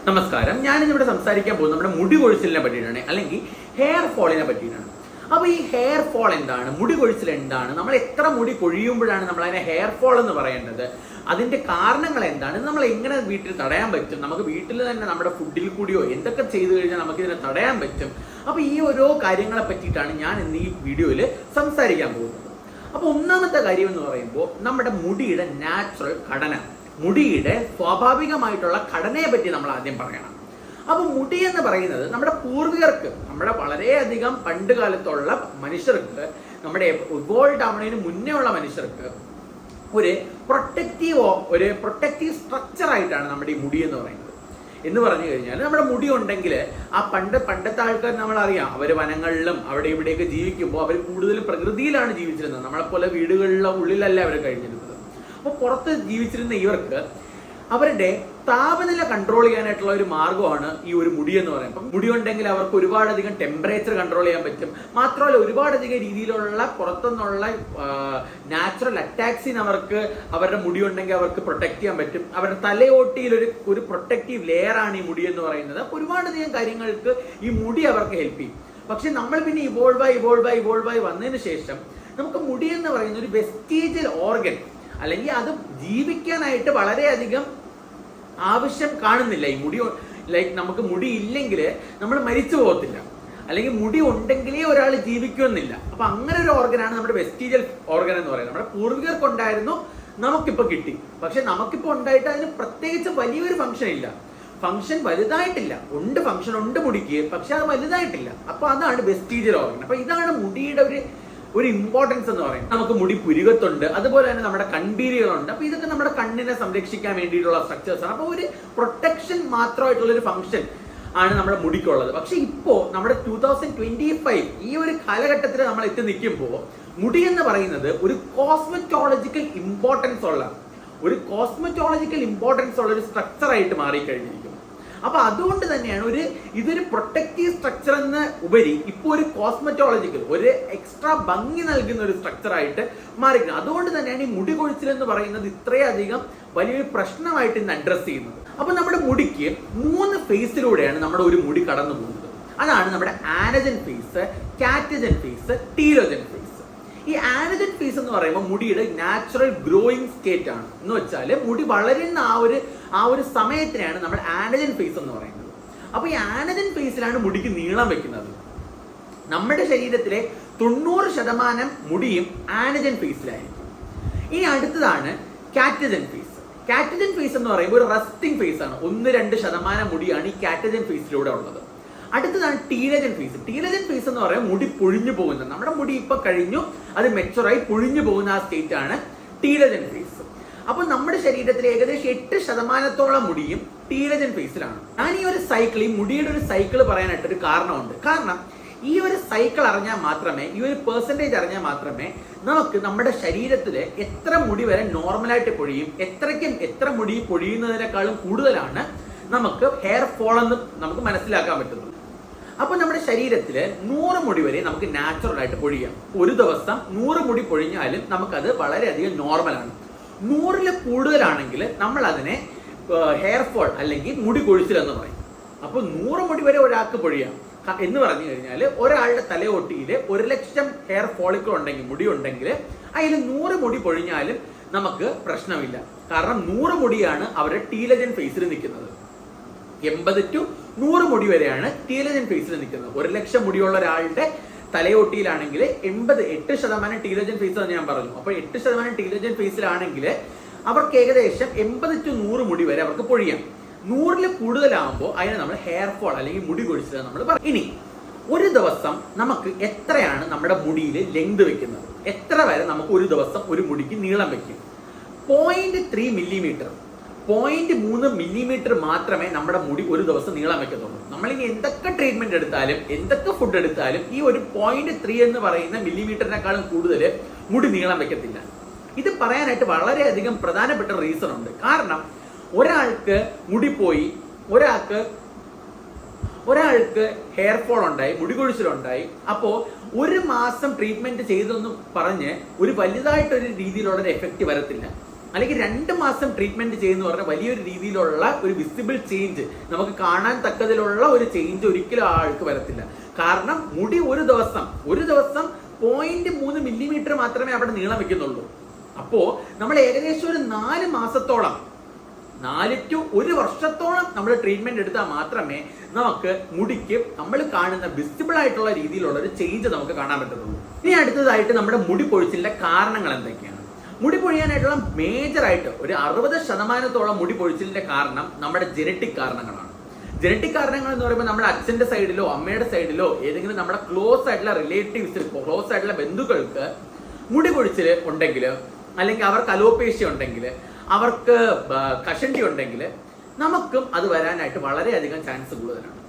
നമസ്കാരം. ഞാനിന്നിവിടെ സംസാരിക്കാൻ പോകുന്നത് നമ്മുടെ മുടി കൊഴിച്ചിലിനെ പറ്റിയിട്ടാണ്, അല്ലെങ്കിൽ ഹെയർ ഫോളിനെ പറ്റിയിട്ടാണ്. അപ്പോൾ ഈ ഹെയർ ഫോൾ എന്താണ്, മുടി കൊഴിച്ചിൽ എന്താണ്, നമ്മൾ എത്ര മുടി കൊഴിയുമ്പോഴാണ് നമ്മൾ അതിനെ ഹെയർ ഫോൾ എന്ന് പറയേണ്ടത്, അതിന്റെ കാരണങ്ങൾ എന്താണ്, നമ്മൾ എങ്ങനെ വീട്ടിൽ തടയാൻ പറ്റും, നമുക്ക് വീട്ടിൽ തന്നെ നമ്മുടെ ഫുഡിൽ കൂടിയോ എന്തൊക്കെ ചെയ്തു കഴിഞ്ഞാൽ നമുക്ക് ഇതിനെ തടയാൻ പറ്റും. അപ്പോൾ ഈ ഓരോ കാര്യങ്ങളെ പറ്റിയിട്ടാണ് ഞാൻ ഇന്ന് ഈ വീഡിയോയിൽ സംസാരിക്കാൻ പോകുന്നത്. അപ്പോൾ ഒന്നാമത്തെ കാര്യം എന്ന് പറയുമ്പോൾ നമ്മുടെ മുടിയുടെ നാച്ചുറൽ ഘടന, മുടിയുടെ സ്വാഭാവികമായിട്ടുള്ള ഘടനയെ പറ്റി നമ്മൾ ആദ്യം പറയണം. അപ്പൊ മുടി എന്ന് പറയുന്നത് നമ്മുടെ പൂർവികർക്ക്, നമ്മുടെ വളരെയധികം പണ്ട് കാലത്തുള്ള മനുഷ്യർക്ക്, നമ്മുടെ ഇവോൾവ് ആവുന്നതിന് മുന്നേ ഉള്ള മനുഷ്യർക്ക് ഒരു പ്രൊട്ടക്റ്റീവ് സ്ട്രക്ചർ ആയിട്ടാണ് നമ്മുടെ ഈ മുടി എന്ന് പറയുന്നത്. എന്ന് പറഞ്ഞു കഴിഞ്ഞാൽ നമ്മുടെ മുടി ഉണ്ടെങ്കിൽ ആ പണ്ടത്തെ ആൾക്കാർ നമ്മളറിയാം, അവർ വനങ്ങളിലും അവിടെ ഇവിടെയൊക്കെ ജീവിക്കുമ്പോൾ അവർ കൂടുതലും പ്രകൃതിയിലാണ് ജീവിച്ചിരുന്നത്. നമ്മളെപ്പോലെ വീടുകളിലെ ഉള്ളിലല്ല അവർ കഴിഞ്ഞിരുന്നത്. അപ്പോൾ പുറത്ത് ജീവിച്ചിരുന്ന ഇവർക്ക് അവരുടെ താപനില കൺട്രോൾ ചെയ്യാനായിട്ടുള്ള ഒരു മാർഗ്ഗമാണ് ഈ ഒരു മുടി എന്ന് പറയുന്നത്. അപ്പം മുടി ഉണ്ടെങ്കിൽ അവർക്ക് ഒരുപാടധികം ടെമ്പറേച്ചർ കൺട്രോൾ ചെയ്യാൻ പറ്റും. മാത്രമല്ല ഒരുപാടധികം രീതിയിലുള്ള പുറത്തുനിന്നുള്ള നാച്ചുറൽ അറ്റാക്സിന് അവർക്ക് അവരുടെ മുടി ഉണ്ടെങ്കിൽ അവർക്ക് പ്രൊട്ടക്ട് ചെയ്യാൻ പറ്റും. അവരുടെ തലയോട്ടിയിൽ ഒരു പ്രൊട്ടക്റ്റീവ് ലെയർ ആണ് ഈ മുടി എന്ന് പറയുന്നത്. അപ്പോൾ ഒരുപാടധികം കാര്യങ്ങൾക്ക് ഈ മുടി അവർക്ക് ഹെൽപ്പ് ചെയ്യും. പക്ഷെ നമ്മൾ പിന്നെ ഇവോൾവായി വന്നതിന് ശേഷം നമുക്ക് മുടി എന്ന് പറയുന്ന ഒരു വെസ്റ്റീജിയൽ ഓർഗൻ, അല്ലെങ്കിൽ അത് ജീവിക്കാനായിട്ട് വളരെയധികം ആവശ്യം കാണുന്നില്ല. ഈ മുടി നമുക്ക് മുടി ഇല്ലെങ്കിൽ നമ്മൾ മരിച്ചു പോകത്തില്ല, അല്ലെങ്കിൽ മുടി ഉണ്ടെങ്കിലേ ഒരാൾ ജീവിക്കുമെന്നില്ല. അപ്പൊ അങ്ങനെ ഒരു ഓർഗനാണ് നമ്മുടെ വെസ്റ്റീജിയൽ ഓർഗൻ എന്ന് പറയുന്നത്. നമ്മുടെ പൂർവികർക്കുണ്ടായിരുന്നു, നമുക്കിപ്പോ കിട്ടി. പക്ഷെ നമുക്കിപ്പോ ഉണ്ടായിട്ട് അതിന് പ്രത്യേകിച്ച് വലിയൊരു ഫംഗ്ഷൻ ഇല്ല, ഫംഗ്ഷൻ വലുതായിട്ടില്ല. ഫംഗ്ഷൻ ഉണ്ട് മുടിക്ക്, പക്ഷെ അത് വലുതായിട്ടില്ല. അപ്പൊ അതാണ് വെസ്റ്റീജിയൽ ഓർഗൻ. അപ്പൊ ഇതാണ് മുടിയുടെ ഒരു ഇമ്പോർട്ടൻസ് എന്ന് പറയുന്നത്. നമുക്ക് മുടി പുരുകത്തുണ്ട്, അതുപോലെ തന്നെ നമ്മുടെ കൺപീലികളുണ്ട്. അപ്പൊ ഇതൊക്കെ നമ്മുടെ കണ്ണിനെ സംരക്ഷിക്കാൻ വേണ്ടിയിട്ടുള്ള സ്ട്രക്ചേഴ്സ് ആണ്. അപ്പൊ ഒരു പ്രൊട്ടക്ഷൻ മാത്രമായിട്ടുള്ള ഒരു ഫംഗ്ഷൻ ആണ് നമ്മുടെ മുടിക്കുള്ളത്. പക്ഷെ ഇപ്പോ നമ്മുടെ 2025 ഈ ഒരു കാലഘട്ടത്തിൽ നമ്മൾ എത്തി നിൽക്കുമ്പോൾ മുടി എന്ന് പറയുന്നത് ഒരു കോസ്മെറ്റോളജിക്കൽ ഇമ്പോർട്ടൻസ് ഉള്ള ഒരു സ്ട്രക്ചർ ആയിട്ട് മാറിക്കഴിഞ്ഞിരിക്കുന്നു. അപ്പൊ അതുകൊണ്ട് തന്നെയാണ് ഇതൊരു പ്രൊട്ടക്റ്റീവ് സ്ട്രക്ചർ എന്ന ഉപരി ഇപ്പോൾ ഒരു കോസ്മെറ്റോളജിക്കൽ, ഒരു എക്സ്ട്രാ ഭംഗി നൽകുന്ന ഒരു സ്ട്രക്ചർ ആയിട്ട് മാറിക്കുന്നത്. അതുകൊണ്ട് തന്നെയാണ് ഈ മുടി കൊഴിച്ചിൽ എന്ന് പറയുന്നത് ഇത്രയധികം വലിയൊരു പ്രശ്നമായിട്ട് ഇന്ന് അഡ്രസ് ചെയ്യുന്നത്. അപ്പൊ നമ്മുടെ മുടിക്ക് 3 ഫേസിലൂടെയാണ് നമ്മുടെ ഒരു മുടി കടന്നു പോകുന്നത്. അതാണ് നമ്മുടെ anagen phase, catagen phase, telogen phase. ഈ ആനജൻ ഫേസ് എന്ന് പറയുമ്പോൾ മുടിയുടെ നാച്ചുറൽ ഗ്രോയിങ് സ്റ്റേറ്റ് ആണ്. എന്ന് വെച്ചാൽ മുടി വളരുന്ന ആ ഒരു സമയത്തിനാണ് നമ്മൾ ആനജൻ ഫേസ് എന്ന് പറയുന്നത്. അപ്പൊ ഈ ആനജൻ ഫേസിലാണ് മുടിക്ക് നീളം വെക്കുന്നത്. നമ്മുടെ ശരീരത്തിലെ 90% മുടിയും ആനജൻ ഫേസിലായിരിക്കും. ഇനി അടുത്തതാണ് കാറ്റജൻ ഫേസ്. കാറ്റജൻ ഫേസ് എന്ന് പറയുമ്പോൾ ഒരു റെസ്റ്റിംഗ് ഫേസ് ആണ്. 1-2% മുടിയാണ് ഈ കാറ്റജൻ ഫേസിലൂടെ ഉള്ളത്. അടുത്തതാണ് ടീലജൻ ഫേസ്. ടീലജൻ ഫേസ് എന്ന് പറയുമ്പോൾ മുടി പൊഴിഞ്ഞു പോകുന്നത്. നമ്മുടെ മുടി ഇപ്പൊ കഴിഞ്ഞു, അത് മെച്ചുറായി പൊഴിഞ്ഞു പോകുന്ന ആ സ്റ്റേറ്റ് ആണ് ടീലജൻ ഫേസ്. അപ്പൊ നമ്മുടെ ശരീരത്തിലെ ഏകദേശം 8% മുടിയും ടീലജൻ ഫേസിലാണ്. ഞാൻ ഈ മുടിയുടെ ഒരു സൈക്കിൾ പറയാനായിട്ട് ഒരു കാരണമുണ്ട്. കാരണം ഈ ഒരു സൈക്കിൾ അറിഞ്ഞാൽ മാത്രമേ, ഈ ഒരു പെർസെൻറ്റേജ് അറിഞ്ഞാൽ മാത്രമേ നമുക്ക് നമ്മുടെ ശരീരത്തിൽ എത്ര മുടി വരെ നോർമലായിട്ട് പൊഴിയും, എത്ര മുടി പൊഴിയുന്നതിനേക്കാളും കൂടുതലാണ് നമുക്ക് ഹെയർ ഫോൾ എന്ന് നമുക്ക് മനസ്സിലാക്കാൻ പറ്റുന്നത്. അപ്പൊ നമ്മുടെ ശരീരത്തിൽ 100 മുടി വരെ നമുക്ക് നാച്ചുറൽ ആയിട്ട് പൊഴിയാം. ഒരു ദിവസം 100 മുടി പൊഴിഞ്ഞാലും നമുക്കത് വളരെയധികം നോർമലാണ്. 100-ൽ കൂടുതലാണെങ്കിൽ നമ്മൾ അതിനെ ഹെയർ ഫോൾ അല്ലെങ്കിൽ മുടി കൊഴിച്ചിൽ എന്ന് പറയും. അപ്പൊ 100 മുടി വരെ ഒരാൾക്ക് പൊഴിയാം എന്ന് പറഞ്ഞു കഴിഞ്ഞാൽ ഒരാളുടെ തലയോട്ടിയിൽ 1,00,000 ഹെയർ ഫോളിക്കിൾ ഉണ്ടെങ്കിൽ, മുടി ഉണ്ടെങ്കിൽ അതിൽ 100 മുടി പൊഴിഞ്ഞാലും നമുക്ക് പ്രശ്നമില്ല. കാരണം 100 മുടിയാണ് അവരുടെ ടീലജൻ ഫേസിൽ നിൽക്കുന്നത്. 80-100 മുടി വരെയാണ് ടീലജൻ ഫേസിൽ നിൽക്കുന്നത്. 1,00,000 മുടിയുള്ള ഒരാളുടെ തലയോട്ടിയിലാണെങ്കിൽ 8% ടീലജൻ ഫേസ് എന്ന് ഞാൻ പറഞ്ഞു. അപ്പൊ 8% ടീലജൻ ഫേസിലാണെങ്കിൽ അവർക്ക് ഏകദേശം 80-100 മുടി വരെ അവർക്ക് പൊഴിയാം. 100-ൽ കൂടുതലാകുമ്പോൾ അതിനെ നമ്മൾ ഹെയർ ഫോൾ അല്ലെങ്കിൽ മുടി കൊഴിച്ചിൽ നമ്മൾ പറയും. ഇനി ഒരു ദിവസം നമുക്ക് എത്രയാണ് നമ്മുടെ മുടിയിൽ ലെങ്ത് വെക്കുന്നത്, എത്ര വരെ നമുക്ക് ഒരു ദിവസം ഒരു മുടിക്ക് നീളം വെക്കും? 0.3 മില്ലിമീറ്റർ, 0.3 മില്ലിമീറ്റർ മാത്രമേ നമ്മുടെ മുടി ഒരു ദിവസം നീളം വെക്കത്തുള്ളൂ. നമ്മളിനി എന്തൊക്കെ ട്രീറ്റ്മെന്റ് എടുത്താലും, എന്തൊക്കെ ഫുഡ് എടുത്താലും ഈ ഒരു 0.3 എന്ന് പറയുന്ന മില്ലിമീറ്ററിനെക്കാളും കൂടുതൽ മുടി നീളം വെക്കത്തില്ല. ഇത് പറയാനായിട്ട് വളരെയധികം പ്രധാനപ്പെട്ട റീസൺ ഉണ്ട്. കാരണം ഒരാൾക്ക് മുടി പോയി, ഒരാൾക്ക് ഹെയർ ഫോൾ ഉണ്ടായി, മുടി കൊഴിച്ചിലുണ്ടായി. അപ്പോ 1 മാസം ട്രീറ്റ്മെന്റ് ചെയ്തെന്ന് പറഞ്ഞ് ഒരു വലുതായിട്ടൊരു രീതിയിലുള്ള എഫക്റ്റ് വരത്തില്ല. അല്ലെങ്കിൽ 2 മാസം ട്രീറ്റ്മെന്റ് ചെയ്യുന്ന പറഞ്ഞാൽ വലിയൊരു രീതിയിലുള്ള ഒരു വിസിബിൾ ചേഞ്ച്, നമുക്ക് കാണാൻ തക്കതിലുള്ള ഒരു ചേഞ്ച് ഒരിക്കലും ആൾക്ക് വരത്തില്ല. കാരണം മുടി ഒരു ദിവസം 0.3 മില്ലിമീറ്റർ മാത്രമേ അവിടെ നീളം വെക്കുന്നുള്ളൂ. അപ്പോ നമ്മൾ ഏകദേശം ഒരു 4 മാസത്തോളം 4 to 1 വർഷത്തോളം നമ്മൾ ട്രീറ്റ്മെന്റ് എടുത്താൽ മാത്രമേ നമുക്ക് മുടിക്ക് നമ്മൾ കാണുന്ന വിസിബിൾ ആയിട്ടുള്ള രീതിയിലുള്ള ഒരു ചേഞ്ച് നമുക്ക് കാണാൻ പറ്റത്തുള്ളൂ. ഇനി അടുത്തതായിട്ട് നമ്മുടെ മുടി പൊഴിച്ചിലിന്റെ കാരണങ്ങൾ എന്തൊക്കെയാണ്? മുടി പൊഴിയാനായിട്ടുള്ള മേജറായിട്ട് ഒരു 60% മുടി പൊഴിച്ചിലിന്റെ കാരണം നമ്മുടെ ജനറ്റിക് കാരണങ്ങളാണ്. ജനറ്റിക് കാരണങ്ങൾ എന്ന് പറയുമ്പോൾ നമ്മുടെ അച്ഛന്റെ സൈഡിലോ അമ്മയുടെ സൈഡിലോ ഏതെങ്കിലും നമ്മുടെ ക്ലോസ് ആയിട്ടുള്ള റിലേറ്റീവ്സിൽ ക്ലോസ് ആയിട്ടുള്ള ബന്ധുക്കൾക്ക് മുടി പൊഴിച്ചിൽ ഉണ്ടെങ്കിൽ, അല്ലെങ്കിൽ അവർക്ക് അലോപേഷ്യ ഉണ്ടെങ്കിൽ, അവർക്ക് കഷണ്ടി ഉണ്ടെങ്കിൽ നമുക്കും അത് വരാനായിട്ട് വളരെയധികം ചാൻസ് കൂടുതലാണ്.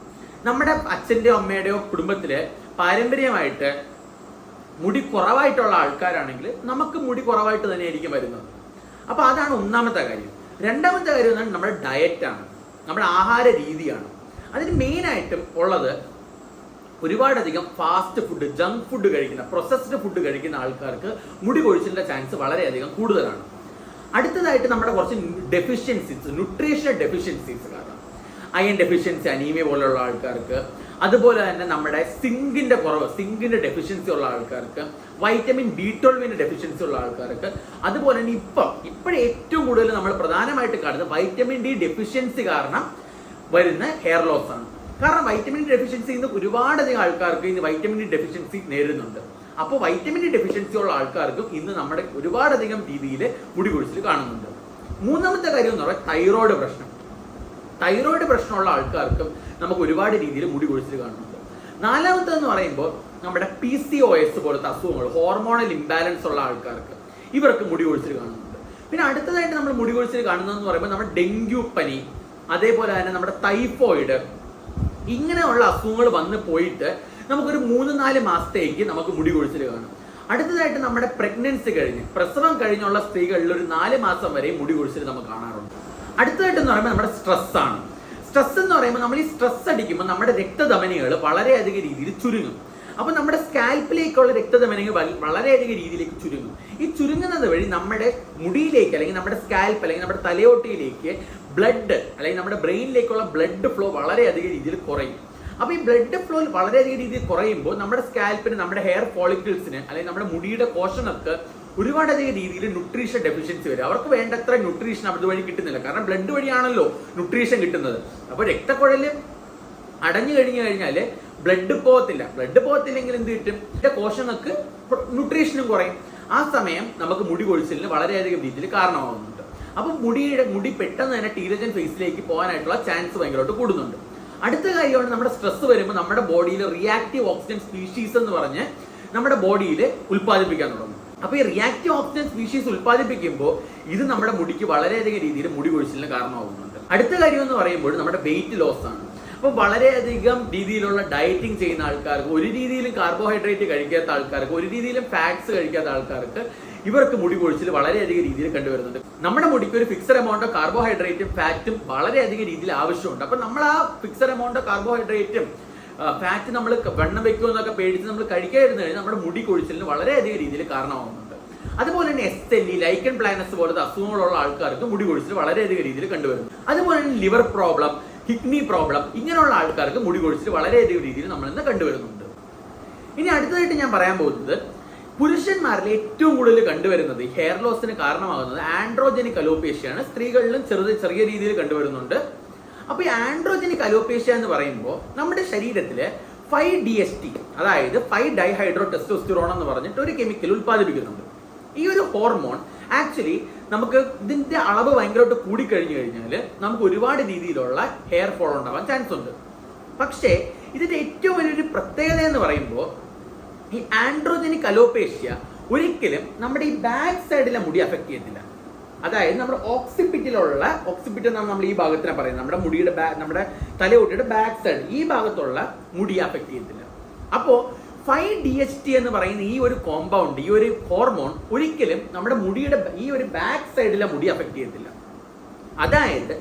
നമ്മുടെ അച്ഛൻ്റെയോ അമ്മയുടെയോ കുടുംബത്തില് പാരമ്പര്യമായിട്ട് മുടി കുറവായിട്ടുള്ള ആൾക്കാരാണെങ്കിൽ നമുക്ക് മുടി കുറവായിട്ട് തന്നെ ആയിരിക്കും വരുന്നത്. അപ്പൊ അതാണ് ഒന്നാമത്തെ കാര്യം. രണ്ടാമത്തെ കാര്യം എന്നാൽ നമ്മുടെ ഡയറ്റാണ്, നമ്മുടെ ആഹാര രീതിയാണ്. അതിന് മെയിനായിട്ടും ഉള്ളത് ഒരുപാടധികം ഫാസ്റ്റ് ഫുഡ്, ജങ്ക് ഫുഡ് കഴിക്കുന്ന, പ്രൊസസ്ഡ് ഫുഡ് കഴിക്കുന്ന ആൾക്കാർക്ക് മുടി കൊഴിച്ചിലിന്റെ ചാൻസ് വളരെയധികം കൂടുതലാണ്. അടുത്തതായിട്ട് നമ്മുടെ കുറച്ച് ഡെഫിഷ്യൻസീസ്, ന്യൂട്രീഷണൽ ഡെഫിഷ്യൻസീസ് കാരണം അയൺ ഡെഫിഷ്യൻസി, അനീമിയ പോലുള്ള ആൾക്കാർക്ക്, അതുപോലെ തന്നെ നമ്മുടെ സിങ്കിന്റെ കുറവ്, സിങ്കിന്റെ ഡെഫിഷ്യൻസി ഉള്ള ആൾക്കാർക്ക്, വൈറ്റമിൻ B12 ഡെഫിഷ്യൻസി ഉള്ള ആൾക്കാർക്ക്, അതുപോലെ തന്നെ ഇപ്പോഴും ഏറ്റവും കൂടുതൽ നമ്മൾ പ്രധാനമായിട്ട് കാണുന്നത് വൈറ്റമിൻ D ഡെഫിഷ്യൻസി കാരണം വരുന്ന ഹെയർ ലോസ് ആണ്. കാരണം വൈറ്റമിൻ ഡി ഡെഫിഷ്യൻസി ഇന്ന് ഒരുപാടധികം ആൾക്കാർക്ക് ഇന്ന് വൈറ്റമിൻ ഡി ഡെഫിഷ്യൻസി നേരിടുന്നുണ്ട്. അപ്പോൾ വൈറ്റമിൻ ഡി ഡെഫിഷ്യൻസി ഉള്ള ആൾക്കാർക്കും ഇന്ന് നമ്മുടെ ഒരുപാടധികം രീതിയിൽ മുടി കൊഴിച്ചിൽ കാണുന്നുണ്ട്. മൂന്നാമത്തെ കാര്യം എന്ന് പറഞ്ഞാൽ തൈറോയ്ഡ് പ്രശ്നം. തൈറോയ്ഡ് പ്രശ്നമുള്ള ആൾക്കാർക്കും നമുക്ക് ഒരുപാട് രീതിയിൽ മുടി കൊഴിച്ചിൽ കാണുന്നുണ്ട്. നാലാമത്തെന്ന് പറയുമ്പോൾ നമ്മുടെ PCOS പോലത്തെ അസുഖങ്ങൾ, ഹോർമോണൽ ഇംബാലൻസ് ഉള്ള ആൾക്കാർക്ക് ഇവർക്ക് മുടി കൊഴിച്ചിൽ കാണുന്നുണ്ട്. പിന്നെ അടുത്തതായിട്ട് നമ്മൾ മുടി കൊഴിച്ചിൽ കാണുന്നതെന്ന് പറയുമ്പോൾ നമ്മുടെ ഡെങ്കു പനി, അതേപോലെ തന്നെ നമ്മുടെ ടൈഫോയിഡ്, ഇങ്ങനെയുള്ള അസുഖങ്ങൾ വന്ന് പോയിട്ട് നമുക്കൊരു 3-4 മാസത്തേക്ക് നമുക്ക് മുടി കൊഴിച്ചിൽ കാണും. അടുത്തതായിട്ട് നമ്മുടെ പ്രഗ്നൻസി കഴിഞ്ഞ്, പ്രസവം കഴിഞ്ഞുള്ള സ്ത്രീകളിൽ ഒരു 4 മാസം വരെ മുടി കൊഴിച്ചിൽ നമുക്ക് കാണാറുണ്ട്. അടുത്തതായിട്ടെന്ന് പറയുമ്പോൾ നമ്മുടെ സ്ട്രെസ് ആണ്. സ്ട്രെസ് എന്ന് പറയുമ്പോൾ നമ്മൾ ഈ സ്ട്രെസ് അടിക്കുമ്പോൾ നമ്മുടെ രക്തധമനികൾ വളരെയധികം രീതിയിൽ ചുരുങ്ങും. അപ്പൊ നമ്മുടെ സ്കാൽപ്പിലേക്കുള്ള രക്തധമനികൾ വളരെയധികം രീതിയിലേക്ക് ചുരുങ്ങും. ഈ ചുരുങ്ങുന്നത് വഴി നമ്മുടെ മുടിയിലേക്ക്, അല്ലെങ്കിൽ നമ്മുടെ സ്കാൽപ്പ്, അല്ലെങ്കിൽ നമ്മുടെ തലയോട്ടിയിലേക്ക് ബ്ലഡ്, അല്ലെങ്കിൽ നമ്മുടെ ബ്രെയിനിലേക്കുള്ള ബ്ലഡ് ഫ്ലോ വളരെയധികം രീതിയിൽ കുറയും. അപ്പൊ ഈ ബ്ലഡ് ഫ്ലോ വളരെയധികം രീതിയിൽ കുറയുമ്പോൾ നമ്മുടെ സ്കാൽപ്പിന്, നമ്മുടെ ഹെയർ ഫോളിക്കിൾസിന്, അല്ലെങ്കിൽ നമ്മുടെ മുടിയുടെ കോശങ്ങൾക്ക് ഒരുപാടധികം രീതിയിൽ ന്യൂട്രീഷൻ ഡെഫിഷ്യൻസി വരും. അവർക്ക് വേണ്ടത്ര ന്യൂട്രീഷൻ അതുവഴി കിട്ടുന്നില്ല. കാരണം ബ്ലഡ് വഴിയാണല്ലോ ന്യൂട്രീഷൻ കിട്ടുന്നത്. അപ്പോൾ രക്തക്കുഴല് അടഞ്ഞു കഴിഞ്ഞാൽ ബ്ലഡ് പോകത്തില്ലെങ്കിൽ എന്ത് കിട്ടും? കോശങ്ങൾക്ക് ന്യൂട്രീഷനും കുറയും. ആ സമയം നമുക്ക് മുടി കൊഴിച്ചിലിന് വളരെയധികം രീതിയിൽ കാരണമാകുന്നുണ്ട്. അപ്പൊ മുടി പെട്ടെന്ന് തന്നെ ടീനേജ് ഫേസിലേക്ക് പോകാനായിട്ടുള്ള ചാൻസ് ഭയങ്കരമായിട്ട് കൂടുന്നുണ്ട്. അടുത്ത കാര്യമാണ് നമ്മുടെ സ്ട്രെസ് വരുമ്പോൾ നമ്മുടെ ബോഡിയിൽ റിയാക്റ്റീവ് ഓക്സിജൻ സ്പീഷീസ് എന്ന് പറഞ്ഞ് നമ്മുടെ ബോഡിയിൽ ഉൽപ്പാദിപ്പിക്കാൻ തുടങ്ങും. അപ്പൊ ഈ റിയാക്റ്റീവ് ഓക്സിജൻ സ്പീഷീസ് ഉൽപ്പാദിപ്പിക്കുമ്പോൾ ഇത് നമ്മുടെ മുടിക്ക് വളരെയധികം രീതിയിൽ മുടി കൊഴിച്ചിലിന് കാരണമാകുന്നുണ്ട്. അടുത്ത കാര്യം എന്ന് പറയുമ്പോൾ നമ്മുടെ വെയിറ്റ് ലോസ് ആണ്. അപ്പൊ വളരെയധികം രീതിയിലുള്ള ഡയറ്റിംഗ് ചെയ്യുന്ന ആൾക്കാർക്ക്, ഒരു രീതിയിലും കാർബോഹൈഡ്രേറ്റ് കഴിക്കാത്ത ആൾക്കാർക്ക്, ഒരു രീതിയിലും ഫാറ്റ്സ് കഴിക്കാത്ത ആൾക്കാർക്ക് ഇവർക്ക് മുടി കൊഴിച്ചിൽ വളരെയധികം രീതിയിൽ കണ്ടുവരുന്നുണ്ട്. നമ്മുടെ മുടിക്ക് ഒരു ഫിക്സഡ് എമൗണ്ട് ഓഫ് കാർബോഹൈഡ്രേറ്റും ഫാറ്റും വളരെയധികം രീതിയിൽ ആവശ്യമുണ്ട്. അപ്പൊ നമ്മൾ ആ ഫിക്സഡ് എമൗണ്ട് ഓഫ് കാർബോഹൈഡ്രേറ്റും ഫാറ്റ് നമ്മൾ വണ്ണം വെക്കുമെന്നൊക്കെ പേടിച്ച് നമ്മൾ കഴിക്കാതിരുന്നു കഴിഞ്ഞാൽ നമ്മുടെ മുടി കൊഴിച്ചിലിന് വളരെയധികം രീതിയിൽ കാരണമാകുന്നുണ്ട്. അതുപോലെ തന്നെ SLE, ലൈക്കൺ പ്ലാനസ് പോലത്തെ അസുഖങ്ങളുള്ള ആൾക്കാർക്ക് മുടി കൊഴിച്ചിൽ വളരെയധികം രീതിയിൽ കണ്ടുവരുന്നു. അതുപോലെ തന്നെ ലിവർ പ്രോബ്ലം, കിഡ്നി പ്രോബ്ലം, ഇങ്ങനെയുള്ള ആൾക്കാർക്ക് മുടി കൊഴിച്ചിൽ വളരെയധികം രീതിയിൽ നമ്മൾ ഇന്ന് കണ്ടുവരുന്നുണ്ട്. ഇനി അടുത്തതായിട്ട് ഞാൻ പറയാൻ പോകുന്നത്, പുരുഷന്മാരിൽ ഏറ്റവും കൂടുതൽ കണ്ടുവരുന്നത് ഹെയർ ലോസിന് കാരണമാകുന്നത് ആൻഡ്രോജനിക് അലോപേഷ്യയാണ്. സ്ത്രീകളിലും ചെറിയ രീതിയിൽ കണ്ടുവരുന്നുണ്ട്. അപ്പൊ ഈ ആൻഡ്രോജനിക് അലോപേഷ്യ എന്ന് പറയുമ്പോൾ നമ്മുടെ ശരീരത്തില് 5-DST, അതായത് 5-ഡൈഹൈഡ്രോ ടെസ്റ്റോസ്റ്റിറോൺ എന്ന് പറഞ്ഞിട്ട് ഒരു കെമിക്കൽ ഉൽപ്പാദിപ്പിക്കുന്നുണ്ട്. ഈ ഒരു ഹോർമോൺ ആക്ച്വലി നമുക്ക് ഇതിന്റെ അളവ് ഭയങ്കരമായിട്ട് കൂടിക്കഴിഞ്ഞു കഴിഞ്ഞാൽ നമുക്ക് ഒരുപാട് രീതിയിലുള്ള ഹെയർ ഫോൾ ഉണ്ടാവാൻ ചാൻസ് ഉണ്ട്. പക്ഷേ ഇതിന്റെ ഏറ്റവും വലിയൊരു പ്രത്യേകത എന്ന് പറയുമ്പോൾ ഈ ആൻഡ്രോജനിക് അലോപേഷ്യ ഒരിക്കലും നമ്മുടെ ഈ ബാക്ക് സൈഡിലെ മുടി അഫക്ട് ചെയ്യത്തില്ല. അതായത് നമ്മുടെ ഓക്സിപിറ്റൽ എന്നാണ് നമ്മൾ ഈ ഭാഗത്തിനെ പറയുന്നത്, നമ്മുടെ മുടിയുടെ നമ്മുടെ തലയോട്ടിയുടെ ബാക്ക് സൈഡ്, ഈ ഭാഗത്തുള്ള മുടി അഫക്ട് ചെയ്യത്തില്ല. അപ്പോ 5-DST എന്ന് പറയുന്ന ഈ ഒരു കോമ്പൗണ്ട്, ഈ ഒരു ഹോർമോൺ ഒരിക്കലും നമ്മുടെ മുടിയുടെ ഈ ഒരു ബാക്ക് സൈഡിലെ മുടി അഫക്ട് ചെയ്യത്തില്ല. അതായത്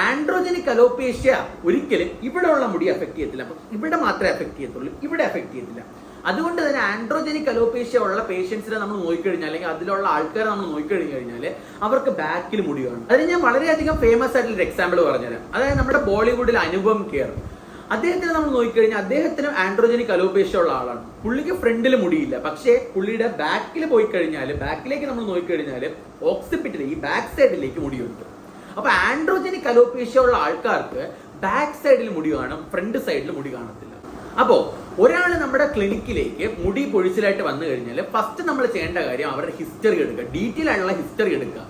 ആൻഡ്രോജനിക് അലോപേഷ്യ ഒരിക്കലും ഇവിടെ ഉള്ള മുടി അഫക്ട് ചെയ്യത്തില്ല. അപ്പൊ ഇവിടെ മാത്രമേ അഫക്ട് ചെയ്യത്തുള്ളൂ, ഇവിടെ അഫക്ട് ചെയ്യത്തില്ല. അതുകൊണ്ട് തന്നെ ആൻഡ്രോജനിക് അലോപേഷ്യ ഉള്ള പേഷ്യൻസിനെ നമ്മൾ നോക്കിക്കഴിഞ്ഞാൽ, അല്ലെങ്കിൽ അതിലുള്ള ആൾക്കാരെ നമ്മൾ നോക്കിക്കഴിഞ്ഞു കഴിഞ്ഞാൽ അവർക്ക് ബാക്കിൽ മുടി കാണും. അതിന് ഞാൻ വളരെയധികം ഫേമസ് ആയിട്ടുള്ള എക്സാമ്പിൾ പറഞ്ഞുതരാം. അതായത് നമ്മുടെ ബോളിവുഡിൽ അനുപം ഖേർ, അദ്ദേഹത്തിന് നമ്മൾ നോക്കിക്കഴിഞ്ഞാൽ അദ്ദേഹത്തിന് ആൻഡ്രോജനിക് അലോപേഷ്യ ഉള്ള ആളാണ്. പുള്ളിക്ക് ഫ്രണ്ടിൽ മുടിയില്ല, പക്ഷേ പുള്ളിയുടെ ബാക്കിൽ പോയി കഴിഞ്ഞാൽ, ബാക്കിലേക്ക് നമ്മൾ നോക്കിക്കഴിഞ്ഞാൽ ഓക്സിപിറ്റിൽ ഈ ബാക്ക് സൈഡിലേക്ക് മുടിയുണ്ട്. അപ്പൊ ആൻഡ്രോജനിക് അലോപേഷ്യ ഉള്ള ആൾക്കാർക്ക് ബാക്ക് സൈഡിൽ മുടി കാണും, ഫ്രണ്ട് സൈഡിൽ മുടി കാണത്തില്ല. അപ്പോ ഒരാൾ നമ്മുടെ ക്ലിനിക്കിലേക്ക് മുടി പൊഴിച്ചിലായിട്ട് വന്നു കഴിഞ്ഞാൽ ഫസ്റ്റ് നമ്മൾ ചെയ്യേണ്ട കാര്യം അവരുടെ ഹിസ്റ്ററി എടുക്കുക, ഡീറ്റെയിൽ ആയിട്ടുള്ള ഹിസ്റ്ററി എടുക്കുക,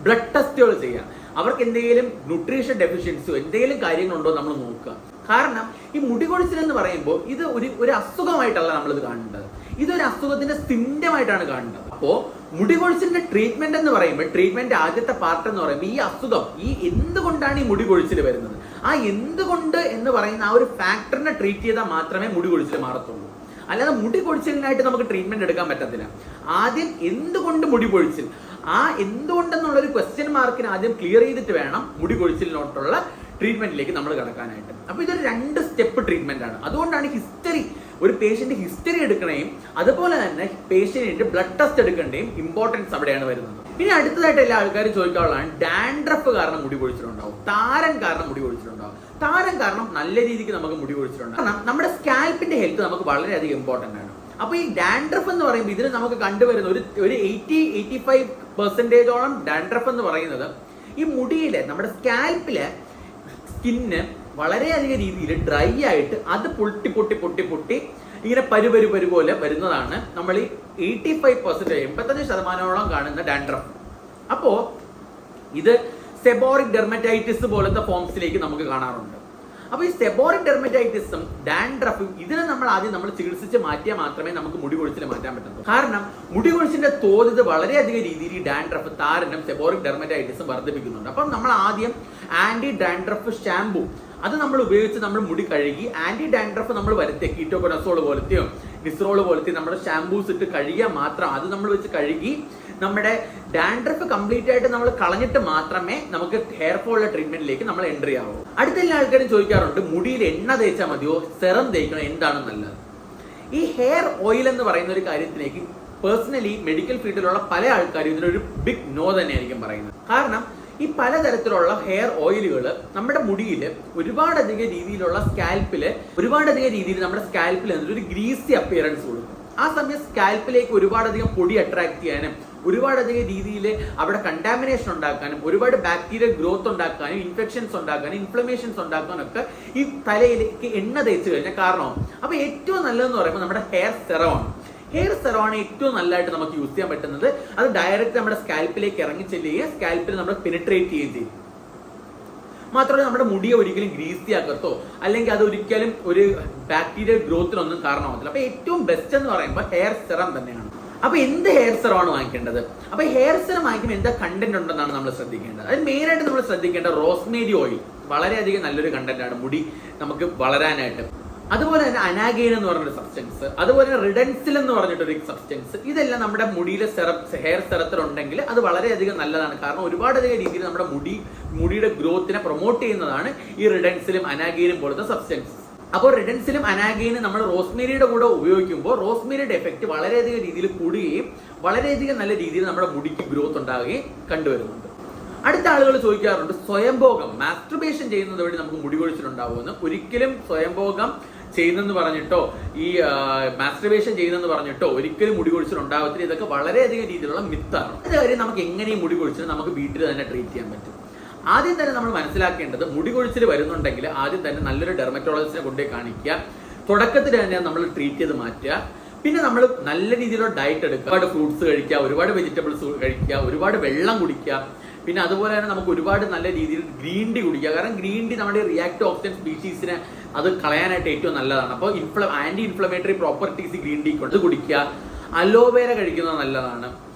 ബ്ലഡ് ടെസ്റ്റുകൾ ചെയ്യുക, അവർക്ക് എന്തെങ്കിലും ന്യൂട്രീഷൻ ഡെഫിഷ്യൻസിയോ എന്തെങ്കിലും കാര്യങ്ങളുണ്ടോ നമ്മൾ നോക്കുക. കാരണം ഈ മുടി കൊഴിച്ചിൽ എന്ന് പറയുമ്പോൾ ഇത് ഒരു അസുഖമായിട്ടല്ല നമ്മളിത് കാണേണ്ടത്, ഇതൊരു അസുഖത്തിന്റെ സിംറ്റം ആയിട്ടാണ് കാണേണ്ടത്. അപ്പോ മുടി കൊഴിച്ചിലിന്റെ ട്രീറ്റ്മെന്റ് എന്ന് പറയുമ്പോൾ, ട്രീറ്റ്മെന്റ് ആദ്യത്തെ പാർട്ട് എന്ന് പറയുമ്പോൾ ഈ അസുഖം, ഈ എന്തുകൊണ്ടാണ് ഈ മുടി കൊഴിച്ചിൽ വരുന്നത്, ആ എന്തുകൊണ്ട് എന്ന് പറയുന്ന ആ ഒരു ഫാക്ടറിനെ ട്രീറ്റ് ചെയ്താൽ മാത്രമേ മുടി കൊഴിച്ചിൽ മാറത്തുള്ളൂ. അല്ലാതെ മുടി കൊഴിച്ചിലിനായിട്ട് നമുക്ക് ട്രീറ്റ്മെന്റ് എടുക്കാൻ പറ്റത്തില്ല. ആദ്യം എന്തുകൊണ്ട് മുടി കൊഴിച്ചിൽ, ആ എന്തുകൊണ്ടെന്നുള്ള ഒരു ക്വസ്റ്റ്യൻ മാർക്കിന് ആദ്യം ക്ലിയർ ചെയ്തിട്ട് വേണം മുടി കൊഴിച്ചിലിനോട്ടുള്ള ട്രീറ്റ്മെന്റിലേക്ക് നമ്മൾ കടക്കാനായിട്ട്. അപ്പൊ ഇതൊരു 2 സ്റ്റെപ്പ് ട്രീറ്റ്മെന്റ് ആണ്. അതുകൊണ്ടാണ് ഹിസ്റ്ററി, ഒരു പേഷ്യന്റ് ഹിസ്റ്ററി എടുക്കണേയും അതുപോലെ തന്നെ പേഷ്യന്റിന്റെ ബ്ലഡ് ടെസ്റ്റ് എടുക്കേണ്ടയും ഇമ്പോർട്ടൻസ് അവിടെയാണ് വരുന്നത്. പിന്നെ അടുത്തതായിട്ട് എല്ലാ ആൾക്കാരും ചോദിക്കാനുള്ളതാണ്, ഡാൻഡ്രഫ് കാരണം മുടി കൊഴിച്ചിലുണ്ടാവും, താരൻ കാരണം മുടി കൊഴിച്ചിലുണ്ടാവും. താരൻ കാരണം നല്ല രീതിക്ക് നമുക്ക് മുടി കൊഴിച്ചിലുണ്ടാവും. കാരണം നമ്മുടെ സ്കാൽപ്പിന്റെ ഹെൽത്ത് നമുക്ക് വളരെയധികം ഇമ്പോർട്ടന്റ് ആണ്. അപ്പൊ ഈ ഡാൻഡ്രഫ് എന്ന് പറയുമ്പോൾ ഇതിന് നമുക്ക് കണ്ടുവരുന്ന ഒരു 80-85% ഡാൻഡ്രഫ് എന്ന് പറയുന്നത് ഈ മുടിയിലെ നമ്മുടെ സ്കാൽപ്പിലെ സ്കിന്ന് വളരെയധികം രീതിയിൽ ഡ്രൈ ആയിട്ട് അത് പൊട്ടി പൊട്ടി പൊട്ടി പൊട്ടി ഇങ്ങനെ പരു പോലെ വരുന്നതാണ് നമ്മൾ ഈ 85% കാണുന്ന ഡാൻഡ്രഫ്. അപ്പോ ഇത് സെബോറിക് ഡെർമറ്റൈറ്റിസ് പോലത്തെ ഫോംസിലേക്ക് നമുക്ക് കാണാറുണ്ട്. അപ്പൊ ഈ സെബോറിക് ഡെർമറ്റൈറ്റിസും ഡാൻഡ്രഫും ഇതിനെ നമ്മൾ ചികിത്സിച്ച് മാറ്റിയാൽ മാത്രമേ നമുക്ക് മുടി കൊഴിച്ചിൽ മാറ്റാൻ പറ്റുള്ളൂ. കാരണം മുടി കൊഴിച്ചിലിന്റെ തോത് ഇത് വളരെയധികം രീതിയിൽ ഈ ഡാൻഡ്രഫ്, താരനും സെബോറിക് ഡെർമറ്റൈറ്റിസും വർദ്ധിപ്പിക്കുന്നുണ്ട്. അപ്പം നമ്മൾ ആദ്യം ആന്റി ഡാൻഡ്രഫ് ഷാംപൂ അത് നമ്മൾ ഉപയോഗിച്ച് നമ്മൾ മുടി കഴുകി, ആന്റി ഡാൻഡ്രഫ് നമ്മൾ വരുത്തിയ കീറ്റോകൊനസോൾ പോലത്തെയോ നിസ്രോൾ പോലത്തെയോ നമ്മുടെ ഷാംപൂസ് ഇട്ട് കഴുകിയാൽ മാത്രം, അത് നമ്മൾ വെച്ച് കഴുകി നമ്മുടെ ഡാൻഡ്രഫ് കംപ്ലീറ്റ് ആയിട്ട് നമ്മൾ കളഞ്ഞിട്ട് മാത്രമേ നമുക്ക് ഹെയർ ഫോളിന്റെ ട്രീറ്റ്മെന്റിലേക്ക് നമ്മൾ എൻട്രി ആവൂ. അടുത്ത എല്ലാ ആൾക്കാരും ചോദിക്കാറുണ്ട്, മുടിയിൽ എണ്ണ തേച്ചാൽ മതിയോ സെറം തേക്കണോ, എന്താണ് നല്ലത്? ഈ ഹെയർ ഓയിൽ എന്ന് പറയുന്ന ഒരു കാര്യത്തിലേക്ക് പേഴ്സണലി മെഡിക്കൽ ഫീൽഡിലുള്ള പല ആൾക്കാരും ഇതിനൊരു ബിഗ് നോ തന്നെയായിരിക്കും പറയുന്നത്. കാരണം ഈ പലതരത്തിലുള്ള ഹെയർ ഓയിലുകൾ നമ്മുടെ മുടിയിൽ ഒരുപാടധികം രീതിയിലുള്ള ഒരുപാടധികം രീതിയിൽ നമ്മുടെ സ്കാൽപ്പിൽ ഒരു ഗ്രീസി അപ്പിയറൻസ് കൊടുക്കും. ആ സമയം സ്കാൽപ്പിലേക്ക് ഒരുപാടധികം പൊടി അട്രാക്ട് ചെയ്യാനും ഒരുപാടധികം രീതിയിൽ അവിടെ കണ്ടാമിനേഷൻ ഉണ്ടാക്കാനും ഒരുപാട് ബാക്ടീരിയൽ ഗ്രോത്ത് ഉണ്ടാക്കാനും ഇൻഫെക്ഷൻസ് ഉണ്ടാക്കാനും ഇൻഫ്ലമേഷൻസ് ഉണ്ടാക്കാനും ഒക്കെ ഈ തലയിലേക്ക് എണ്ണ തേച്ച് കഴിഞ്ഞാൽ കാരണമാവും. അപ്പൊ ഏറ്റവും നല്ലതെന്ന് പറയുമ്പോൾ നമ്മുടെ ഹെയർ സെറമാണ്. ഹെയർ സെറമാണ് ഏറ്റവും നല്ലതായിട്ട് നമുക്ക് യൂസ് ചെയ്യാൻ പറ്റുന്നത്. അത് ഡയറക്റ്റ് നമ്മുടെ സ്കാൽപ്പിലേക്ക് ഇറങ്ങി ചെല്ലുകയും സ്കാൽപ്പിൽ നമ്മൾ പെനിട്രേറ്റ് ചെയ്യുകയും ചെയ്യും. മാത്രമല്ല നമ്മുടെ മുടിയെ ഒരിക്കലും ഗ്രീസി ആക്കത്തോ അല്ലെങ്കിൽ അത് ഒരിക്കലും ഒരു ബാക്ടീരിയൽ ഗ്രോത്തിനൊന്നും കാരണമാകത്തില്ല. അപ്പൊ ഏറ്റവും ബെസ്റ്റ് എന്ന് പറയുമ്പോൾ ഹെയർ സെറം തന്നെയാണ്. അപ്പൊ എന്ത് ഹെയർ സെറമാണ് വാങ്ങിക്കേണ്ടത്? അപ്പൊ ഹെയർ സെറം വാങ്ങിക്കുമ്പോൾ എന്താ കണ്ടന്റ് ഉണ്ടെന്നാണ് നമ്മൾ ശ്രദ്ധിക്കേണ്ടത്. അത് മെയിനായിട്ട് നമ്മൾ ശ്രദ്ധിക്കേണ്ട റോസ്മേരി ഓയിൽ വളരെയധികം നല്ലൊരു കണ്ടന്റ് ആണ് മുടി നമുക്ക് വളരാനായിട്ട്. അതുപോലെ തന്നെ അനാഗെയിൻ എന്ന് പറഞ്ഞൊരു സബ്സ്റ്റൻസ്, അതുപോലെ തന്നെ റിഡൻസിൽ എന്ന് പറഞ്ഞിട്ടൊരു സബ്സ്റ്റൻസ്, ഇതെല്ലാം നമ്മുടെ മുടിയിലെ ഹെയർ സെറത്തിലുണ്ടെങ്കിൽ അത് വളരെയധികം നല്ലതാണ്. കാരണം ഒരുപാടധികം രീതിയിൽ നമ്മുടെ മുടിയുടെ ഗ്രോത്തിനെ പ്രൊമോട്ട് ചെയ്യുന്നതാണ് ഈ റിഡൻസിലും അനാഗെയിനും പോലത്തെ സബ്സ്റ്റൻസ്. അപ്പോൾ റിഡൻസിലും അനാഗെയിനും നമ്മൾ റോസ്മേരിയുടെ കൂടെ ഉപയോഗിക്കുമ്പോൾ റോസ്മേരിയുടെ എഫക്റ്റ് വളരെയധികം രീതിയിൽ കൂടുകയും വളരെയധികം നല്ല രീതിയിൽ നമ്മുടെ മുടിക്ക് ഗ്രോത്ത് ഉണ്ടാകുകയും കണ്ടുവരുന്നുണ്ട്. അടുത്ത ആളുകൾ ചോദിക്കാറുണ്ട്, സ്വയംഭോഗം മാസ്ട്രുബേഷൻ ചെയ്യുന്നത് വഴി നമുക്ക് മുടി കൊഴിച്ചിലുണ്ടാവുമെന്ന്. ഒരിക്കലും സ്വയംഭോഗം ചെയ്യുന്നെന്ന് പറഞ്ഞിട്ടോ ഈ മാസ്ട്രുബേഷൻ ചെയ്യുന്നെന്ന് പറഞ്ഞിട്ടോ ഒരിക്കലും മുടി കൊഴിച്ചിൽ ഉണ്ടാവത്തില്ല. ഇതൊക്കെ വളരെയധികം രീതിയിലുള്ള മിത്താണ്. അത് കാര്യം നമുക്ക് എങ്ങനെയും മുടി കൊഴിച്ചിൽ നമുക്ക് വീട്ടിൽ തന്നെ ട്രീറ്റ് ചെയ്യാൻ പറ്റും. ആദ്യം തന്നെ നമ്മൾ മനസ്സിലാക്കേണ്ടത്, മുടി കൊഴിച്ചിൽ വരുന്നുണ്ടെങ്കിൽ ആദ്യം തന്നെ നല്ലൊരു ഡെർമറ്റോളജിസ്റ്റിനെ കൊണ്ടുപോയി കാണിക്കുക. തുടക്കത്തിൽ തന്നെ നമ്മൾ ട്രീറ്റ് ചെയ്ത് മാറ്റുക. പിന്നെ നമ്മൾ നല്ല രീതിയിലുള്ള ഡയറ്റ് എടുക്കുക. ഒരുപാട് ഫ്രൂട്ട്സ് കഴിക്കുക, ഒരുപാട് വെജിറ്റബിൾസ് കഴിക്കുക, ഒരുപാട് വെള്ളം കുടിക്കുക. പിന്നെ അതുപോലെ തന്നെ നമുക്ക് ഒരുപാട് നല്ല രീതിയിൽ ഗ്രീൻ ടീ കുടിക്കുക. കാരണം ഗ്രീൻ ടീ നമ്മുടെ റിയാക്റ്റീവ് ഓക്സിഡൻ സ്പീഷീസിനെ അത് കളയാനായിട്ട് ഏറ്റവും നല്ലതാണ്. അപ്പോൾ anti inflammatory properties green tea കൊണ്ട് കുടിക്കുക. അലോവേര കഴിക്കുന്നത് നല്ലതാണ്.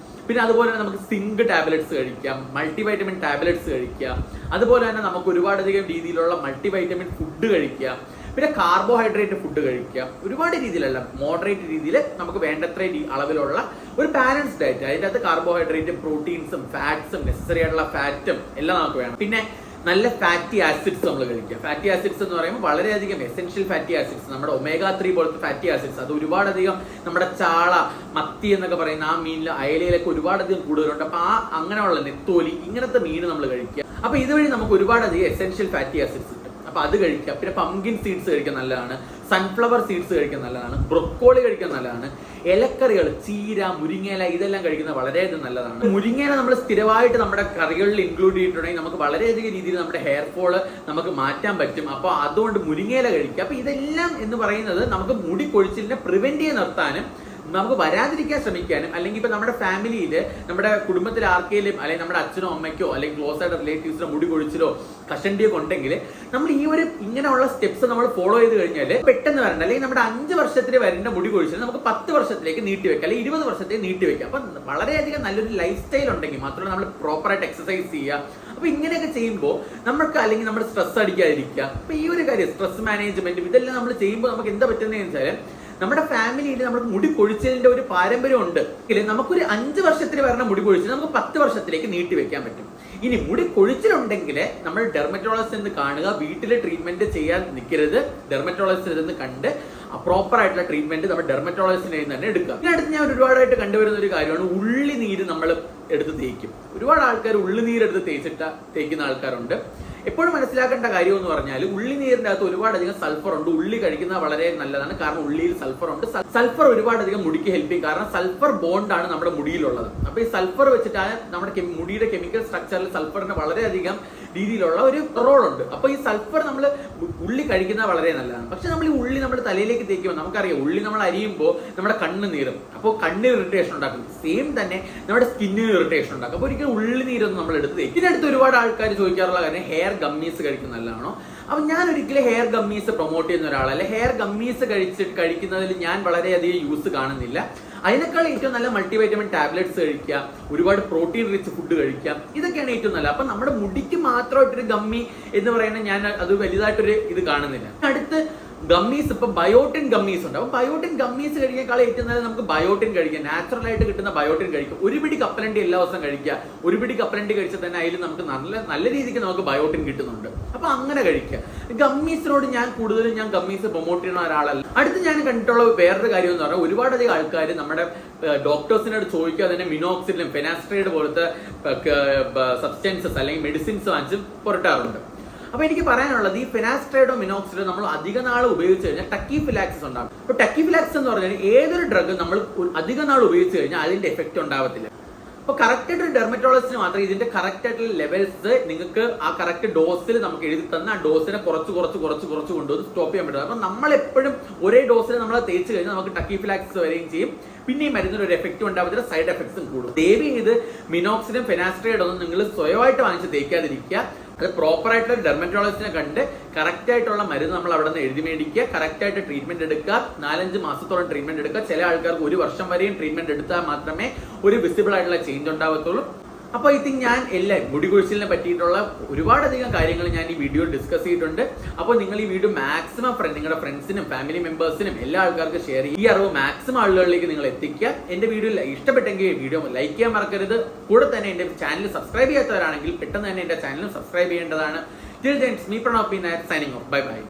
പിന്നെ അതുപോലെ തന്നെ നമുക്ക് സിങ്ക് ടാബ്ലറ്റ്സ് കഴിക്കാം, മൾട്ടിവൈറ്റമിൻ ടാബ്ലറ്റ്സ് കഴിക്കുക. അതുപോലെ തന്നെ നമുക്ക് ഒരുപാടധികം രീതിയിലുള്ള മൾട്ടിവൈറ്റമിൻ ഫുഡ് കഴിക്കുക. പിന്നെ കാർബോഹൈഡ്രേറ്റ് ഫുഡ് കഴിക്കുക. ഒരുപാട് രീതിയിലല്ല, മോഡറേറ്റ് രീതിയിൽ നമുക്ക് വേണ്ടത്ര അളവിലുള്ള ഒരു ബാലൻസ് ഡയറ്റ്. അതിൻ്റെ അകത്ത് കാർബോഹൈഡ്രേറ്റും പ്രോട്ടീൻസും ഫാറ്റ്സും നെസസറി ആയിട്ടുള്ള ഫാറ്റും എല്ലാം നമുക്ക് വേണം. പിന്നെ നല്ല ഫാറ്റി ആസിഡ്സ് നമ്മൾ കഴിക്കുക. ഫാറ്റി ആസിഡ്സ് എന്ന് പറയുമ്പോൾ വളരെയധികം എസെൻഷ്യൽ ഫാറ്റി ആസിഡ്സ്, നമ്മുടെ ഒമേഗ 3 പോലത്തെ ഫാറ്റി ആസിഡ്സ്, അത് ഒരുപാടധികം നമ്മുടെ ചാള, മത്തി എന്നൊക്കെ പറയുന്ന ആ മീനിൽ, അയലയിലൊക്കെ ഒരുപാടധികം കൂടുതലുണ്ട്. അപ്പൊ അങ്ങനെയുള്ള നെത്തോലി, ഇങ്ങനത്തെ മീൻ നമ്മൾ കഴിക്കുക. അപ്പൊ ഇതുവഴി നമുക്ക് ഒരുപാടധികം എസെൻഷ്യൽ ഫാറ്റി ആസിഡ്സ് കിട്ടും. അപ്പൊ അത് കഴിക്കുക. പിന്നെ പംകിൻ സീഡ്സ് കഴിക്കാൻ നല്ലതാണ്, സൺഫ്ലവർ സീഡ്സ് കഴിക്കാൻ നല്ലതാണ്, ബ്രൊക്കോളി കഴിക്കാൻ നല്ലതാണ്, ഇലക്കറികൾ, ചീര, മുരിങ്ങയില, ഇതെല്ലാം കഴിക്കുന്നത് വളരെയധികം നല്ലതാണ്. മുരിങ്ങയില നമ്മൾ സ്ഥിരമായിട്ട് നമ്മുടെ കറികളിൽ ഇൻക്ലൂഡ് ചെയ്തിട്ടുണ്ടെങ്കിൽ നമുക്ക് വളരെയധികം രീതിയിൽ നമ്മുടെ ഹെയർ ഫോള് നമുക്ക് മാറ്റാൻ പറ്റും. അപ്പൊ അതുകൊണ്ട് മുരിങ്ങയില കഴിക്കുക. അപ്പൊ ഇതെല്ലാം എന്ന് പറയുന്നത് നമുക്ക് മുടി കൊഴിച്ചിലിനെ പ്രിവെന്റ് ചെയ്ത് നിർത്താനും നമുക്ക് വരാതിരിക്കാൻ ശ്രമിക്കാനും, അല്ലെങ്കിൽ ഇപ്പൊ നമ്മുടെ ഫാമിലിയിൽ, നമ്മുടെ കുടുംബത്തിൽ ആർക്കെങ്കിലും, അല്ലെങ്കിൽ നമ്മുടെ അച്ഛനോ അമ്മയ്ക്കോ അല്ലെങ്കിൽ ക്ലോസ് ആയിട്ട് റിലേറ്റീവ്സിനോ മുടി കൊഴിച്ചിലോ കഷണ്ടിയോ ഉണ്ടെങ്കിൽ നമ്മൾ ഈ ഒരു ഇങ്ങനെയുള്ള സ്റ്റെപ്സ് നമ്മൾ ഫോളോ ചെയ്ത് കഴിഞ്ഞാൽ പെട്ടെന്ന് വരണ്ട, അല്ലെങ്കിൽ നമ്മുടെ 5 വർഷത്തിൽ വരേണ്ട മുടി കൊഴിച്ചിൽ നമുക്ക് 10 വർഷത്തിലേക്ക് നീട്ടിവെക്കാം, അല്ലെങ്കിൽ 20 വർഷത്തേക്ക് നീട്ടിവെക്കാം. അപ്പൊ വളരെയധികം നല്ലൊരു ലൈഫ് സ്റ്റൈൽ ഉണ്ടെങ്കിൽ മാത്രമേ നമ്മൾ പ്രോപ്പറായിട്ട് എക്സസൈസ് ചെയ്യുക. അപ്പൊ ഇങ്ങനെയൊക്കെ ചെയ്യുമ്പോൾ നമുക്ക്, അല്ലെങ്കിൽ നമ്മുടെ സ്ട്രെസ് അടിക്കാതിരിക്കുക. അപ്പൊ ഈ ഒരു കാര്യം, സ്ട്രെസ് മാനേജ്മെന്റും ഇതെല്ലാം നമ്മൾ ചെയ്യുമ്പോൾ നമുക്ക് എന്താ പറ്റുന്നതെന്ന് വെച്ചാൽ, നമ്മുടെ ഫാമിലിയിൽ നമുക്ക് മുടി കൊഴിച്ചിലിന്റെ ഒരു പാരമ്പര്യം ഉണ്ട്. നമുക്കൊരു 5 വർഷത്തിൽ വരണ മുടി കൊഴിച്ചിൽ നമുക്ക് 10 വർഷത്തിലേക്ക് നീട്ടി വെക്കാൻ പറ്റും. ഇനി മുടി കൊഴിച്ചിലുണ്ടെങ്കിൽ നമ്മൾ ഡെർമറ്റോളജിസ്റ്റ് കാണുക, വീട്ടിലെ ട്രീറ്റ്മെന്റ് ചെയ്യാൻ നിൽക്കരുത്. ഡെർമറ്റോളജിസ്റ്റ് കണ്ട് പ്രോപ്പർ ആയിട്ടുള്ള ട്രീറ്റ്മെന്റ് നമ്മൾ ഡെർമറ്റോളജിസ്റ്റിനെ തന്നെ എടുക്കുക. ഇതിനടുത്ത് ഞാൻ ഒരുപാടായിട്ട് കണ്ടുവരുന്ന ഒരു കാര്യമാണ് ഉള്ളി നീര് നമ്മൾ എടുത്ത് തേക്കും. ഒരുപാട് ആൾക്കാർ ഉള്ളിനീര് എടുത്ത് തേക്കുന്ന ആൾക്കാരുണ്ട്. എപ്പോഴും മനസ്സിലാക്കേണ്ട കാര്യം എന്ന് പറഞ്ഞാൽ, ഉള്ളിനീരിന്റെ അകത്ത് ഒരുപാടധികം സൾഫർ ഉണ്ട്. ഉള്ളി കഴിക്കുന്നത് വളരെ നല്ലതാണ്, കാരണം ഉള്ളിയിൽ സൾഫർ ഉണ്ട്. സൾഫർ ഒരുപാടധികം മുടിക്ക് ഹെൽപ്പ് ചെയ്യും, കാരണം സൾഫർ ബോണ്ടാണ് നമ്മുടെ മുടിയിലുള്ളത്. അപ്പൊ ഈ സൾഫർ വെച്ചിട്ടാണ് നമ്മുടെ മുടിയുടെ കെമിക്കൽ സ്ട്രക്ചറിൽ സൾഫറിന് വളരെയധികം രീതിയിലുള്ള ഒരു റോൾ ഉണ്ട്. അപ്പൊ ഈ സൾഫർ നമ്മൾ ഉള്ളി കഴിക്കുന്നത് വളരെ നല്ലതാണ്. പക്ഷെ നമ്മൾ ഈ ഉള്ളി നമ്മുടെ തലയിലേക്ക് തേക്കുമ്പോൾ നമുക്കറിയാം, ഉള്ളി നമ്മൾ അരിയുമ്പോൾ നമ്മുടെ കണ്ണ് നീറും, അപ്പോൾ കണ്ണിന് ഇറിറ്റേഷൻ ഉണ്ടാക്കും. സെയിം തന്നെ നമ്മുടെ സ്കിന്നിന് ഇറിറ്റേഷൻ ഉണ്ടാക്കും. അപ്പൊ ഒരിക്കലും ഉള്ളി നീരൊന്നും നമ്മൾ എടുത്ത് തേക്കും. ഇതിനടുത്ത് ഒരുപാട് ആൾക്കാർ ചോദിക്കാറുള്ള കാര്യം, ഹെയർ ഗമ്മീസ് കഴിക്കുന്നത് നല്ലതാണോ? അപ്പൊ ഞാൻ ഒരിക്കലും ഹെയർ ഗമ്മീസ് പ്രൊമോട്ട് ചെയ്യുന്ന ഒരാളല്ല. ഹെയർ ഗമ്മീസ് കഴിക്കുന്നതിൽ ഞാൻ വളരെയധികം യൂസ് കാണുന്നില്ല. അതിനേക്കാൾ ഏറ്റവും നല്ല മൾട്ടിവൈറ്റമിൻ ടാബ്ലറ്റ്സ് കഴിക്കുക, ഒരുപാട് പ്രോട്ടീൻ റിച്ച് ഫുഡ് കഴിക്കുക, ഇതൊക്കെയാണ് ഏറ്റവും നല്ല. അപ്പൊ നമ്മുടെ മുടിക്ക് മാത്രമായിട്ടൊരു ഗമ്മി എന്ന് പറയുന്നത് ഞാൻ അത് വലുതായിട്ടൊരു ഇത് കാണുന്നില്ല. അടുത്ത് ഗമ്മീസ്, ഇപ്പൊ ബയോട്ടിൻ ഗമ്മീസ് ഉണ്ട്. അപ്പൊ ബയോട്ടിൻ ഗമ്മീസ് കഴിക്കാനേക്കാൾ ഏറ്റവും നല്ല നമുക്ക് ബയോട്ടിൻ കഴിക്കാം, നാച്ചുറൽ ആയിട്ട് കിട്ടുന്ന ബയോട്ടിൻ കഴിക്കും. ഒരു പിടി കപ്പലണ്ടി എല്ലാ ദിവസം കഴിക്കുക. ഒരു പിടി കപ്പലണ്ടി കഴിച്ചാൽ തന്നെ അതിൽ നമുക്ക് നല്ല രീതിക്ക് നമുക്ക് ബയോട്ടിൻ കിട്ടുന്നുണ്ട്. അപ്പൊ അങ്ങനെ കഴിക്കുക. ഗമ്മീസിനോട് ഞാൻ ഗമ്മീസ് പ്രൊമോട്ട് ചെയ്യുന്ന ഒരാളല്ല. അടുത്ത് ഞാൻ കണ്ടിട്ടുള്ള വേറൊരു കാര്യം എന്ന് പറഞ്ഞാൽ, ഒരുപാടധികം ആൾക്കാർ നമ്മുടെ ഡോക്ടേഴ്സിനോട് ചോദിക്കുക തന്നെ മിനോക്സിഡിലും ഫെനാസ്ട്രൈഡ് പോലത്തെ സബ്സ്റ്റൻസസ് അല്ലെങ്കിൽ മെഡിസിൻസ് വാങ്ങിച്ച് പുരട്ടാറുണ്ട്. അപ്പൊ എനിക്ക് പറയാനുള്ളത്, ഈ ഫെനാസ്ട്രൈഡോ മിനോക്സിഡോ നമ്മൾ അധിക നാൾ ഉപയോഗിച്ച് കഴിഞ്ഞാൽ ടക്കിഫിലാക്സിസ് ഉണ്ടാകും. അപ്പൊ ടക്കിഫിലാക്സിസ് എന്ന് പറഞ്ഞാൽ ഏതൊരു ഡ്രഗ് നമ്മൾ അധിക നാൾ ഉപയോഗിച്ച് കഴിഞ്ഞാൽ അതിന്റെ എഫക്റ്റ് ഉണ്ടാവത്തില്ല. അപ്പൊ കറക്റ്റ് ആയിട്ട് ഒരു ഡെർമറ്റോളജിസ്റ്റിന് മാത്രമേ ഇതിന്റെ കറക്റ്റ് ആയിട്ടുള്ള ലെവൽസ് നിങ്ങൾക്ക് ആ കറക്റ്റ് ഡോസിൽ നമുക്ക് എഴുതി തന്ന ആ ഡോസിനെ കുറച്ച് കൊണ്ടുവന്ന് സ്റ്റോപ്പ് ചെയ്യാൻ പറ്റും. അപ്പൊ നമ്മൾ എപ്പോഴും ഒരേ ഡോസിൽ നമ്മൾ തേച്ച് കഴിഞ്ഞാൽ നമുക്ക് ടക്കിഫിലാക്സിസ് വരികയും ചെയ്യും. പിന്നെ ഈ മരുന്നിന് ഒരു എഫക്റ്റും ഉണ്ടാവത്തില്ല, സൈഡ് എഫക്ട്സും കൂടും. ദയവ് ചെയ്ത് മിനോക്സിഡും ഫെനാസ്ട്രൈഡും ഒന്നും നിങ്ങൾ സ്വയമായിട്ട് വാങ്ങിച്ച് തേക്കാതിരിക്കുക. അത് പ്രോപ്പർ ആയിട്ടുള്ള ഡെർമറ്റോളജിസ്റ്റിനെ കണ്ട് കറക്റ്റ് ആയിട്ടുള്ള മരുന്ന് നമ്മൾ അവിടെ നിന്ന് എഴുതി മേടിക്കുക, കറക്റ്റ് ആയിട്ട് ട്രീറ്റ്മെന്റ് എടുക്കുക, 4-5 മാസത്തോളം ട്രീറ്റ്മെന്റ് എടുക്കുക. ചില ആൾക്കാർക്ക് 1 വർഷം വരെയും ട്രീറ്റ്മെന്റ് എടുത്താൽ മാത്രമേ ഒരു വിസിബിൾ ആയിട്ടുള്ള ചേഞ്ച് ഉണ്ടാവത്തുള്ളൂ. അപ്പൊ ഐ തിങ്ക് ഞാൻ മുടി കൊഴിച്ചിലിനെ പറ്റിയിട്ടുള്ള ഒരുപാടധികം കാര്യങ്ങൾ ഞാൻ ഈ വീഡിയോ ഡിസ്കസ് ചെയ്തിട്ടുണ്ട്. അപ്പോൾ നിങ്ങൾ ഈ വീഡിയോ മാക്സിമം നിങ്ങളുടെ ഫ്രണ്ട്സിനും ഫാമിലി മെമ്പേഴ്സിനും എല്ലാ ആൾക്കാർക്കും ഷെയർ ചെയ്യുക. ഈ അറിവ് മാക്സിമം ആളുകളിലേക്ക് നിങ്ങൾ എത്തിക്കുക. എന്റെ വീഡിയോ ഇഷ്ടപ്പെട്ടെങ്കിൽ വീഡിയോ ലൈക്ക് ചെയ്യാൻ മറക്കരുത്. കൂടെ തന്നെ എന്റെ ചാനൽ സബ്സ്ക്രൈബ് ചെയ്യാത്തവരാണെങ്കിൽ പെട്ടെന്ന് തന്നെ എന്റെ ചാനൽ സബ്സ്ക്രൈബ് ചെയ്യേണ്ടതാണ്. Till then, it's me Pranav P. Nair signing off. Bye bye.